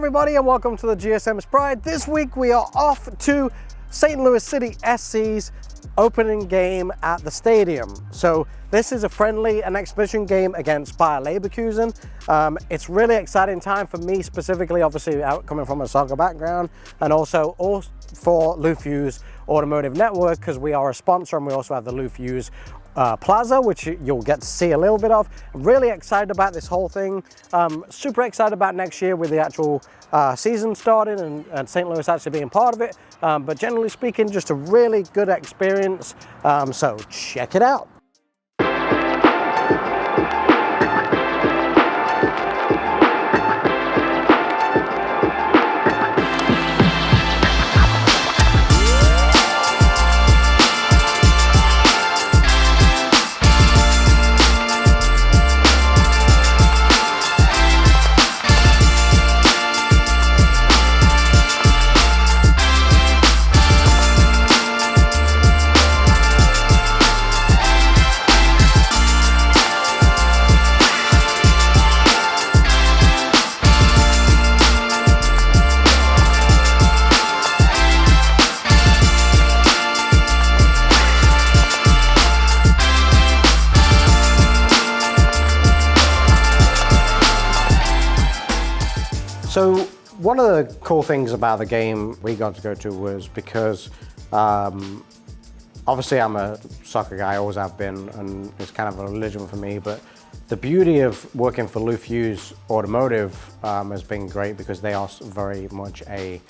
everybody, and welcome to the GSM's Pride. This week we are off to St. Louis City SC's opening game at the stadium. So this is a friendly and exhibition game against Bayer Leverkusen. It's really exciting time for me specifically, obviously coming from a soccer background, and also all for Lufuse Automotive Network, because we are a sponsor and we also have the Lufuse Plaza, which you'll get to see a little bit of. I'm really excited about this whole thing. Super excited about next year with the actual season starting and St. Louis actually being part of it. But generally speaking, just a really good experience. So check it out. So one of the cool things about the game we got to go to was because obviously I'm a soccer guy, always have been, and it's kind of a religion for me, but the beauty of working for Lufuse Automotive has been great because they are very much a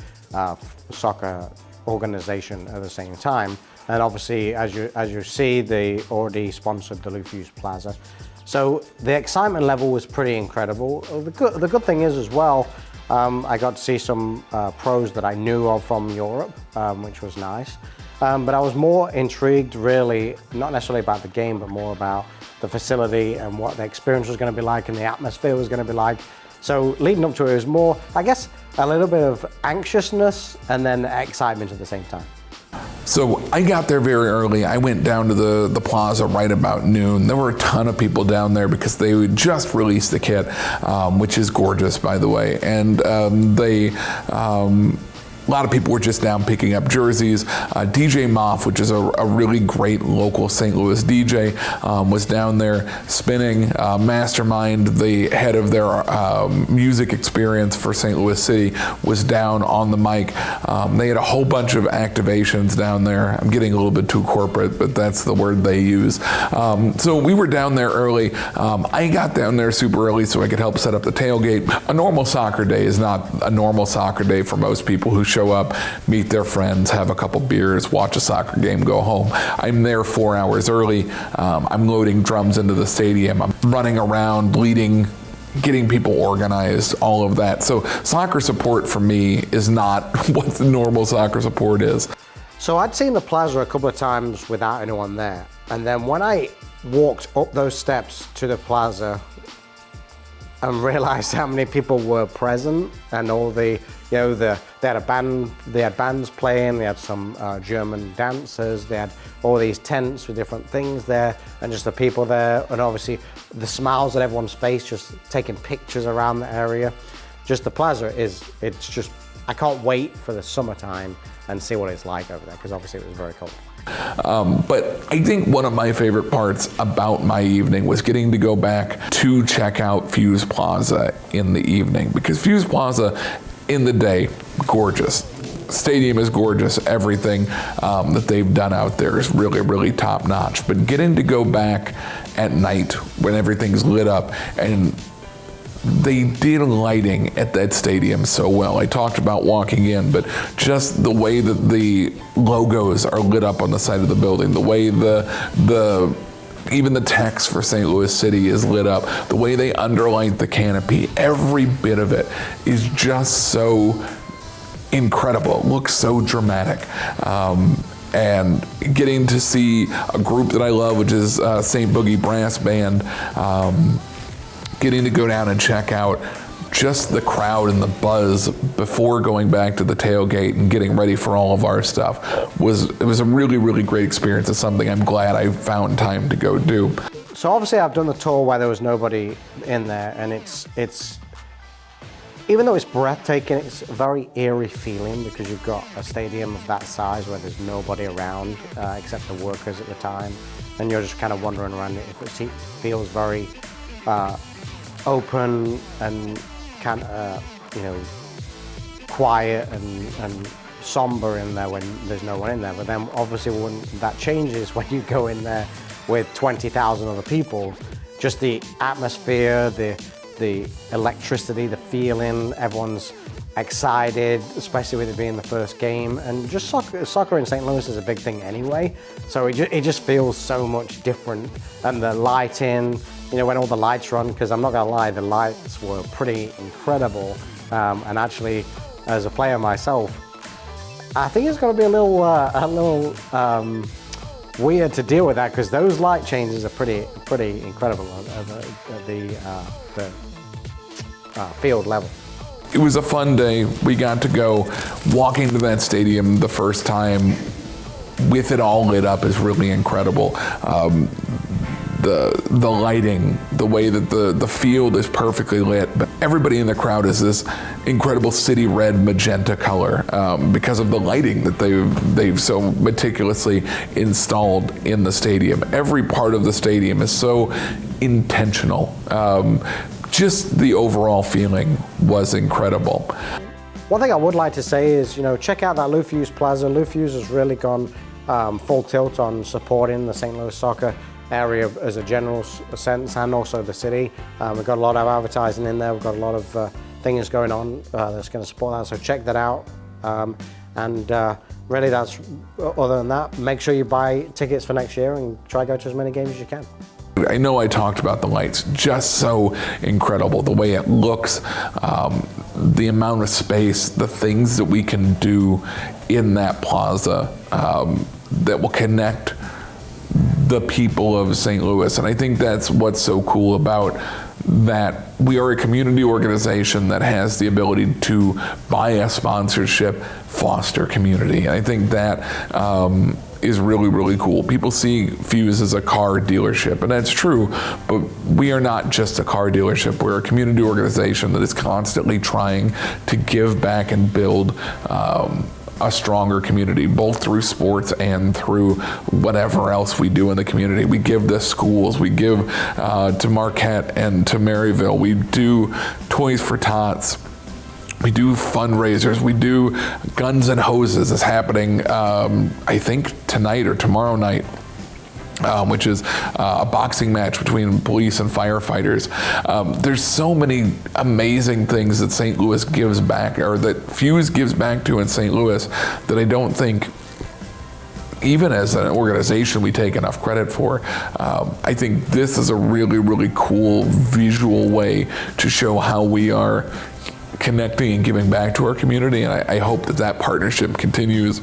soccer organization at the same time. And obviously, as you see, they already sponsored the Lufuse Plaza. So the excitement level was pretty incredible. The good thing is as well, I got to see some pros that I knew of from Europe, which was nice. But I was more intrigued really, not necessarily about the game, but more about the facility and what the experience was going to be like and the atmosphere was going to be like. So leading up to it was more, I guess, a little bit of anxiousness and then excitement at the same time. So I got there very early. I went down to the plaza right about noon. There were a ton of people down there because they just released the kit, which is gorgeous, by the way. And a lot of people were just down picking up jerseys. DJ Moff, which is a really great local St. Louis DJ, was down there spinning. Mastermind, the head of their music experience for St. Louis City, was down on the mic. They had a whole bunch of activations down there. I'm getting a little bit too corporate, but that's the word they use. So we were down there early. I got down there super early so I could help set up the tailgate. A normal soccer day is not a normal soccer day for most people who show up, meet their friends, have a couple beers, watch a soccer game, go home. I'm there 4 hours early. I'm loading drums into the stadium. I'm running around, leading, getting people organized, all of that. So soccer support for me is not what the normal soccer support is. So I'd seen the plaza a couple of times without anyone there. And then when I walked up those steps to the plaza and realized how many people were present and all the, they had a band, they had bands playing, they had some German dancers, they had all these tents with different things there, and just the people there, and obviously the smiles on everyone's face, just taking pictures around the area. Just the plaza I can't wait for the summertime and see what it's like over there, because obviously it was very cold. But I think one of my favorite parts about my evening was getting to go back to check out Fuse Plaza in the evening, because Fuse Plaza in the day, gorgeous. Stadium is gorgeous. Everything that they've done out there is really, really top notch. But getting to go back at night when everything's lit up, and they did lighting at that stadium so well. I talked about walking in, but just the way that the logos are lit up on the side of the building, the way even the text for St. Louis City is lit up, the way they underlight the canopy, every bit of it is just so incredible. It looks so dramatic. And getting to see a group that I love, which is St. Boogie Brass Band, getting to go down and check out just the crowd and the buzz before going back to the tailgate and getting ready for all of our stuff was a really, really great experience. It's something I'm glad I found time to go do. So obviously I've done the tour where there was nobody in there, and even though it's breathtaking, it's a very eerie feeling because you've got a stadium of that size where there's nobody around except the workers at the time, and you're just kind of wandering around it. It feels very open and kind of, you know, quiet and somber in there when there's no one in there. But then obviously when that changes, when you go in there with 20,000 other people, just the atmosphere, the electricity, the feeling, everyone's excited, especially with it being the first game. And just soccer in St. Louis is a big thing anyway, so it just feels so much different. And the lighting, you know, when all the lights run, because I'm not gonna lie, the lights were pretty incredible. And actually, as a player myself, I think it's gonna be a little weird to deal with that, because those light changes are pretty incredible at the field level. It was a fun day. We got to go walking to that stadium the first time with it all lit up is really incredible. The lighting, the way that the field is perfectly lit, but everybody in the crowd is this incredible city red magenta color because of the lighting that they've so meticulously installed in the stadium. Every part of the stadium is so intentional. Just the overall feeling was incredible. One thing I would like to say is, you know, check out that Lou Fuse Plaza. Lou Fuse has really gone full tilt on supporting the St. Louis soccer area as a general sense, and also the city. We've got a lot of advertising in there. We've got a lot of things going on that's going to support that, so check that out. Really, that's, other than that, make sure you buy tickets for next year and try to go to as many games as you can. I know I talked about the lights, just so incredible, the way it looks, the amount of space, the things that we can do in that plaza that will connect the people of St. Louis. And I think that's what's so cool about that. We are a community organization that has the ability to, buy a sponsorship, foster community. And I think that is really, really cool. People see Fuse as a car dealership, and that's true, but we are not just a car dealership. We're a community organization that is constantly trying to give back and build a stronger community, both through sports and through whatever else we do in the community. We give to schools, we give to Marquette and to Maryville, we do Toys for Tots, we do fundraisers, we do Guns and Hoses is happening, I think tonight or tomorrow night. Which is a boxing match between police and firefighters. There's so many amazing things that St. Louis gives back, or that Fuse gives back to in St. Louis, that I don't think, even as an organization, we take enough credit for. I think this is a really, really cool visual way to show how we are connecting and giving back to our community, and I hope that that partnership continues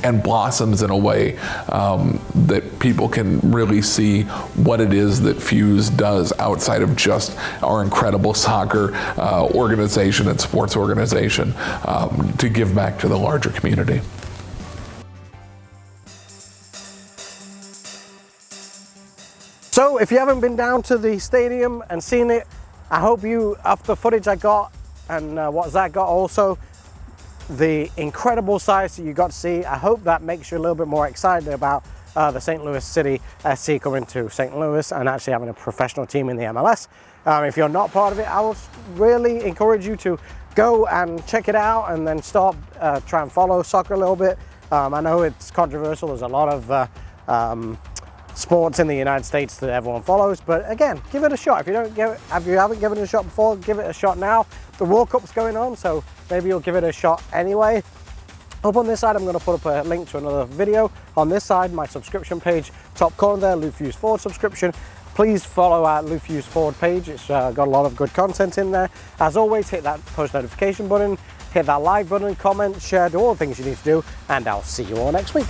and blossoms in a way that people can really see what it is that Fuse does outside of just our incredible soccer organization and sports organization, to give back to the larger community. So if you haven't been down to the stadium and seen it, I hope you, after the footage I got and what Zach got also, the incredible sights that you got to see, I hope that makes you a little bit more excited about the St. Louis City SC coming to St. Louis and actually having a professional team in the MLS. If you're not part of it, I would really encourage you to go and check it out and then start try and follow soccer a little bit. I know it's controversial. There's a lot of sports in the United States that everyone follows, but again, give it a shot. If you haven't given it a shot before, give it a shot now. The World Cup's going on, so maybe you'll give it a shot anyway. Up on this side, I'm going to put up a link to another video. On this side, my subscription page, top corner there, Lou Fuse Forward subscription. Please follow our Lou Fuse Forward page. It's got a lot of good content in there. As always, hit that post notification button, hit that like button, comment, share, do all the things you need to do, and I'll see you all next week.